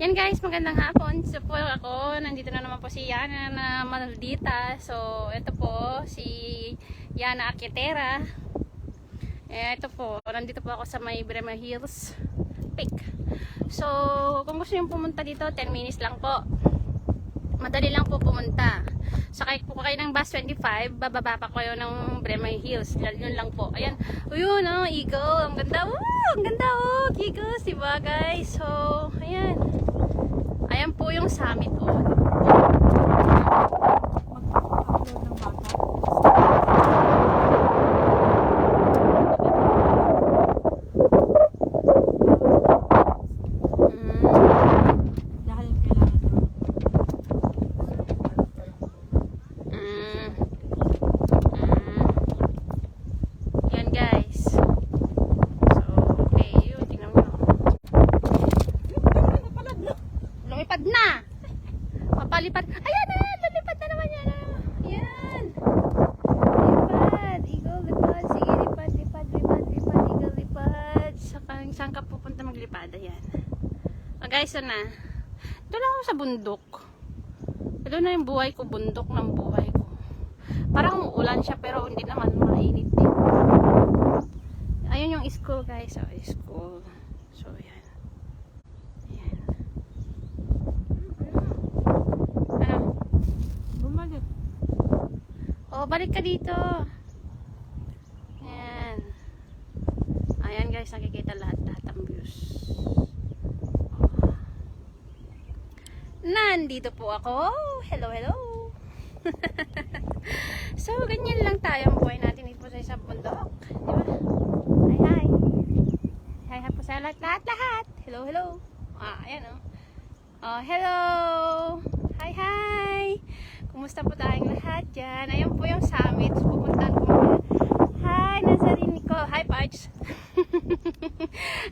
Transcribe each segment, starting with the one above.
Yan guys, magandang hapon. So po ako, nandito na naman po si Yana na Maldita. So ito po si Yana Akitera. Ito po, nandito po ako sa may Bremer Hills Peak. So kung gusto niyo pumunta dito, 10 minutes lang po. Madali lang po pumunta. Sakay po kayo ng bus 25, bababa pa kayo ng Bremer Hills. Yun lang po. Ayan. Uyun, oh, eagle. Ang ganda. Ang ganda, oh. Eagles, diba guys? So, ayan. Ayan po yung summit, oh. Lumipad na. Papalipad. Ayan na, lumipad na naman yan. Ayan. Lipad. Eagle, lipad. Sige, lipad, lipad, lipad, lipad. Eagle, lipad. Saan ka pupunta maglipad? Ayan. Guys, na. Ito lang ako sa bundok. Ito na yung buhay ko. Bundok ng buhay ko. Parang umuulan siya pero hindi naman mainit din. Ayun yung school guys. So, school. So, ayan. Oh, balik ka dito. Ayan. Ayan guys, nakikita lahat-lahat ang views. Oh. Nandito po ako. Hello, hello. So, ganyan lang tayo ang buhay natin dito sa isang bundok. Diba? Hi, hi. Hi, hi po sa lahat-lahat. Hello, hello. Ayan oh. Oh, hello. Hi, hi. Kumusta po tayong lahat dyan? Ayan po yung summit. Pupuntahan ko muna. Hi, Nazarene ko. Hi, Parch.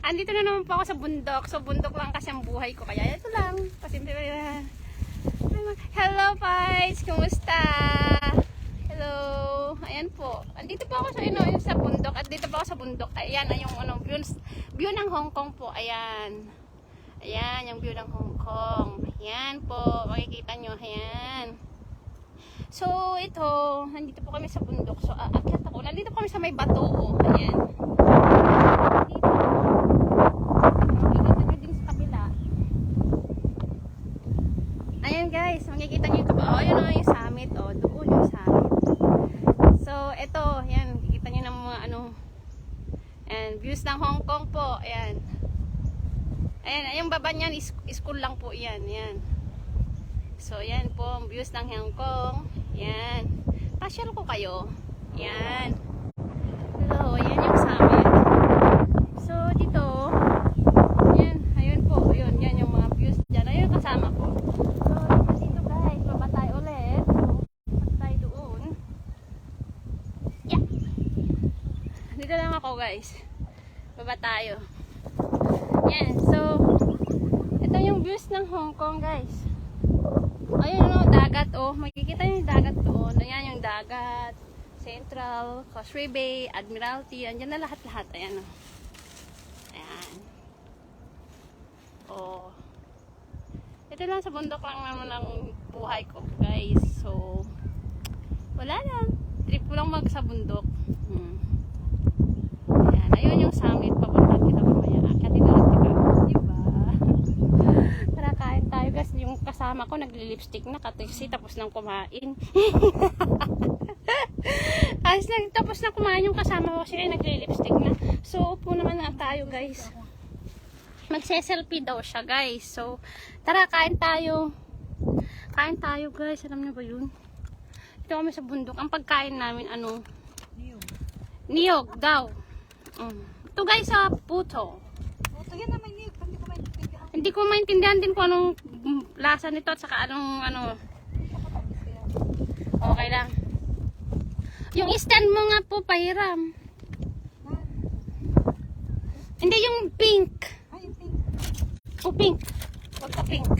Andito na naman po ako sa bundok. So, bundok lang kasi ang buhay ko. Kaya ito lang. Pasimple na. Hello, Parch. Kumusta? Hello. Ayan po. Andito po ako sa, sa bundok. At dito po ako sa bundok. Ayan, yung view ng Hong Kong po. Ayan. Ayan, yung view ng Hong Kong. Ayan po. Makikita nyo. Ayan. So, ito, nandito po kami sa bundok. So, aakyat ako. Nandito kami sa may bato. Oh. Ayan. Dito. Makikita nyo din sa kabila. Ayan guys, makikita nyo yung kabila. Oh, yun o yung summit. Oh, doon yung summit. So, ito, ayan. Makikita nyo ng mga and views ng Hong Kong po. Ayan. Ayan, yung baba niyan, school lang po. Ayan, ayan. So, yan po ang views ng Hong Kong. Yan. Pasyal ko kayo. Yan. Hello, yan yung summit. So, dito, yan, ayun po. Ayun, yan yung mga views dyan. Ayun kasama ko. So, dito guys, baba tayo ulit. Baba tayo doon. Yeah. Dito lang ako guys. Baba tayo. Yan, so, ito yung views ng Hong Kong guys. Ayun o, dagat o. Makikita nyo yung dagat doon. Ayan yung dagat. Central, Causeway Bay, Admiralty. Andyan na lahat-lahat. Ayan o. Ayan. O. Ito lang sa bundok lang naman ang buhay ko guys. So, wala lang. Trip ko lang sa bundok. Ayan. Ayun yung summit. Papunta kita mamaya. Akyatin na lang kita. Diba? Tara, kain tayo guys. Yung kasama ko nagli-lipstick na kasi tapos nang kumain. Kasi tapos na kumain yung kasama ko kasi nagli-lipstick na. So, upo naman na tayo guys. Magse-selfie daw siya guys. So, tara, kain tayo. Kain tayo guys. Alam niyo ba yun? Ito kami sa bundok. Ang pagkain namin, niyog daw. Ito guys, puto. Puto yan naman niyog. Hindi ko maintindihan din kung anong lasa nito at saka anong okay lang. Yung stand mo nga po, pahiram. Hindi yung pink. Ay, yung pink. Oh, pink. Wag ka pink.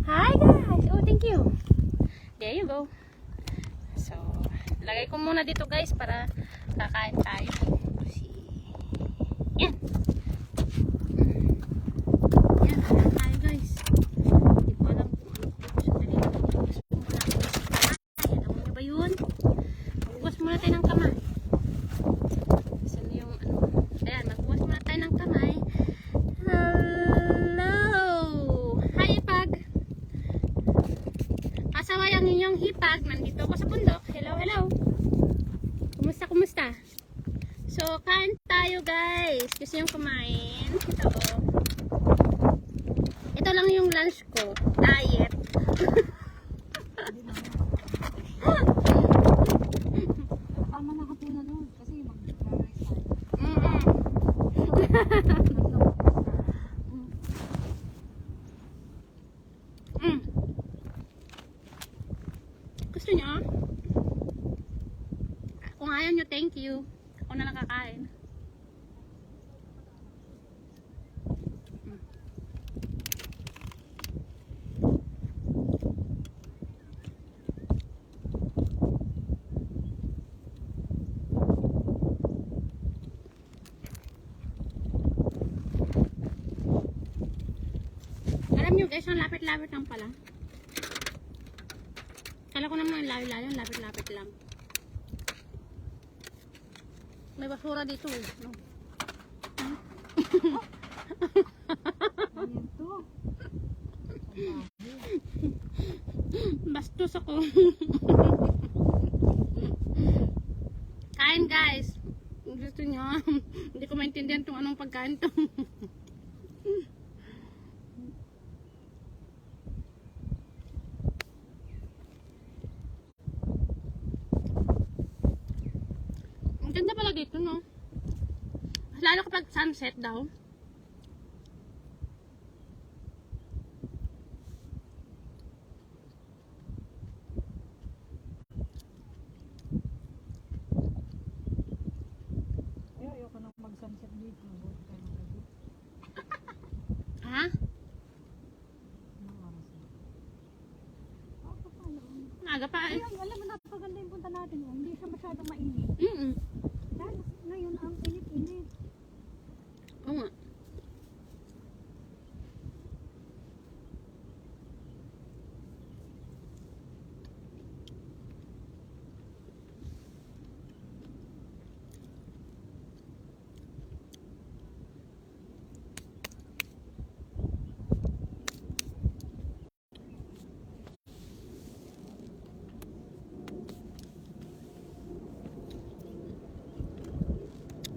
Hi guys. Oh, thank you. There you go. So, lagay ko muna dito guys para kakain tayo. Yan. Yan, kakain tayo guys. gusto nyo kumain. Ito oh. Ito lang yung lunch ko. Diet. Tama na ka po na nun. Kasi mag-rice tayo. Gusto nyo? Kung ayaw nyo, thank you. Ako na lang kakain. Alam nyo guys, ang lapit-lapit lang pala. Kala ko naman layo-layo, lapit-lapit lang. May basura dito eh. No? Ano to? Bastos ako. Kain guys. Gusto nyo? Hindi ko maintindihan itong anong pagkain to. Ang ganda pala dito, no? Lalo kapag sunset daw. Ay, ayoko na mag-sunset dito. Buti tayo ng gabi. Ha? Anong oras na? Ako pa yun. Aga pa eh. Ayun, alam mo, napakaganda yung punta natin. Oh. Hindi siya masyadong mainit. Dahil ngayon, ang init-init. Oo nga.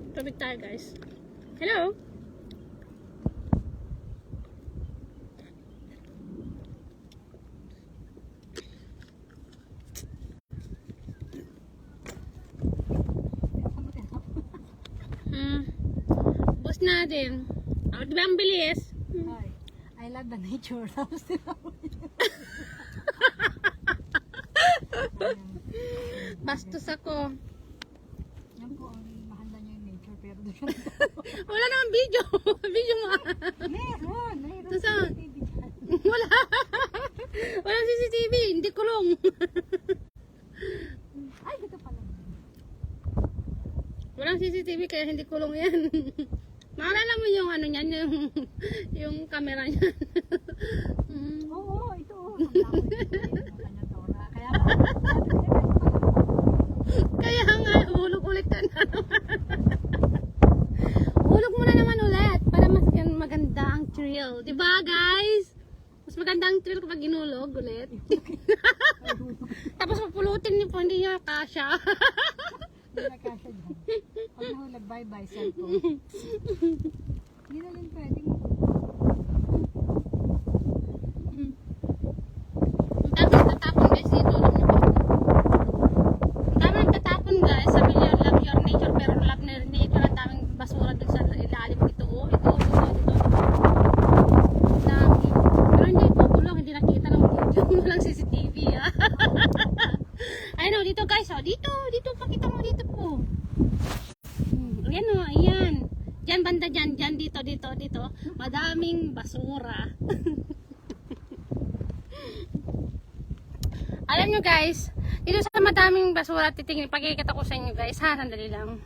Tubig tayo guys. Hello? Bus natin. Oh, di ba ang bilis? Hi. I love the nature. Tapos Bastos ako. yan po, ang mahal na niya yung nature. Pero doon siya Wala naman video. Video mo. meron. Saan? CCTV dyan. Wala. Walang CCTV. Hindi kulong. Ay, dito pala. Walang CCTV kaya hindi kulong yan. Maalala mo yung ano niyan, yung camera niyan. Oo, ito. Ang dami yung kanyang tora. Kaya Kaya nga, hulog ulit ka na. Hulog mo na naman ulit para mas maganda ang thrill. Diba guys? Mas maganda ang thrill kapag inulog ulit. Tapos papulutin niyo po, hindi niyo kasha. hindi na kasya dyan. Pag nahulag, bye-bye, cellphone. Hindi na rin pwedeng. Ang dami nagtatapon guys dito. Alam niyo ba? Ang dami nagtatapon guys. Sabi niyo, love your nature, pero love na nature. Ang daming basura dun sa ilalim. Ito, oh, ito. Ang dami. Pero hindi po kulong, hindi nakita ng video. Walang CCTV ah. Ayun o, dito guys, oh, dito, pakita mo dito po. Ayan o, ayan. Diyan banda dyan, dito. Madaming basura. Alam nyo guys, dito sa madaming basura, pakikita ko sa inyo guys, ha, sandali lang.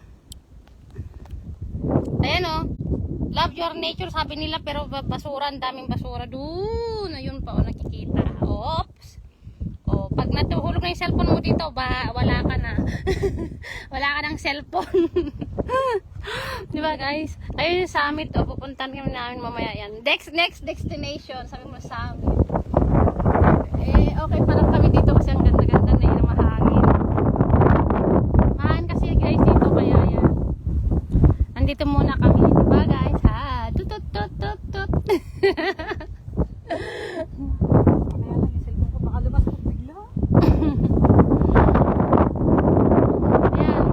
Ayan o, love your nature sabi nila, pero basura, ang daming basura. Doon, ayun pa o, nakikita. Oops. O, pag natuhulog na yung cellphone mo dito, wala ka na. Wala ka ng cellphone. Diba guys? Ayun yung summit. O, pupuntan kami namin mamaya yan. Next destination. Sabi mo summit. Eh, okay pa lang kami dito kasi ang ganda-ganda na yun. Mahangin. Mahangin kasi guys dito. Kaya yan. Nandito muna kami. Diba Kaya lang yung cellphone ko baka lumabas po bigla. Ayan.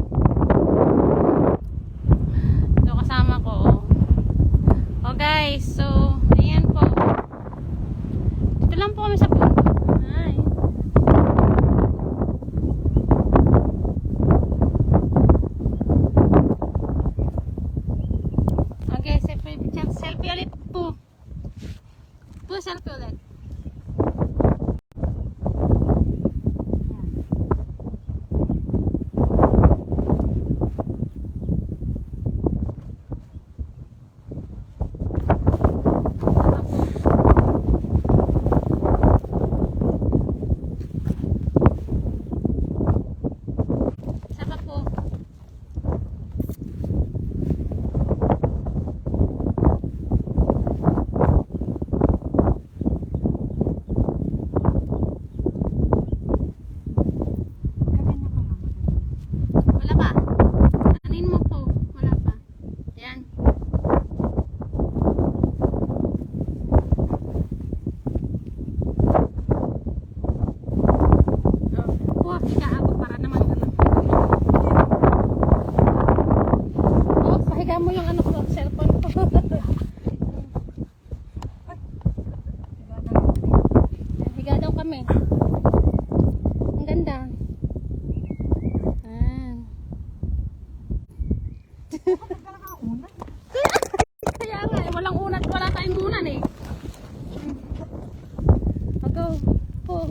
So, kasama ko. Oh, guys. So, ayan po. Dito lang po kami sa punto. Ay. Okay, selfie ulit po. Po, selfie ulit. Saka po. Kami na pa nga. Wala pa. Anin mo po. Wala pa. Ayan. Oh, higa ako para naman ano. Oh, pahiga mo yung ano ko, cellphone ko. Higa daw kami. Ang ganda. Ayan. Kaya nga, eh, walang unat, wala tayong unan eh. Go. Po.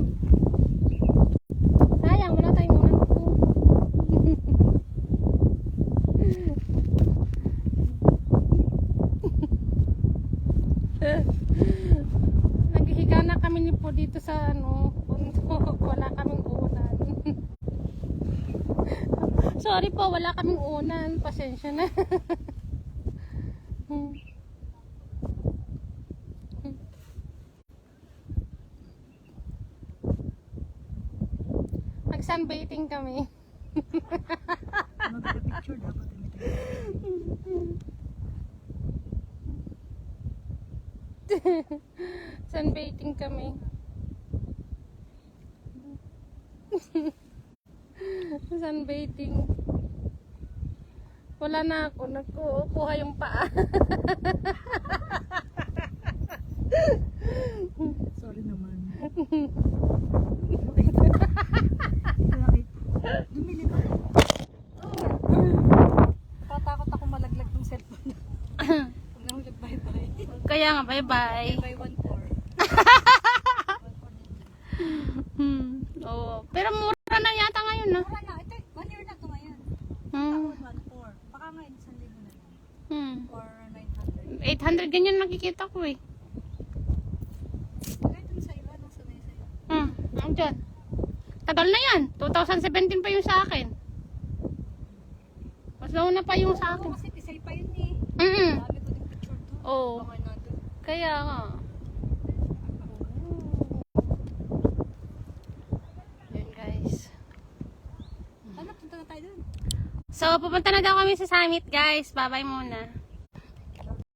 Sayang, wala tayong unan po. Naghihiga na kami ni po dito sa ano, punto. Wala kaming unan. Sorry po, wala kaming unan. Pasensya na. Nag-sunbathing kami. Magka-picture dapat. Sunbathing kami. Sunbathing. Wala na ako. Nagkukuha yung paa. Sorry naman. Dumili ba? Tatakot ako malaglag ng cellphone. Huwag na hulog bye-bye. Kaya nga, bye-bye. By 1-4. Oo. Pero mura na yata ngayon, no? Wala na. Ito, 1 year na ito ngayon. Hmm. 1-4. Baka ngayon, 1,000 na lang. Hmm. Or 900. 800 ganyan nakikita ko eh. Kahit dun sa iba, nasa na sa'yo. Ang dyan. Tagal na yan. 2017 pa yung sa akin. Mas nauna pa yung sa akin. Kasi tisay pa yun eh. Mm. Dami ko din picture to. Oo. Baka nandun. Kaya nga. Yun guys. Ano, punta na tayo dun. So, pupunta na daw kami sa summit guys. Bye-bye muna.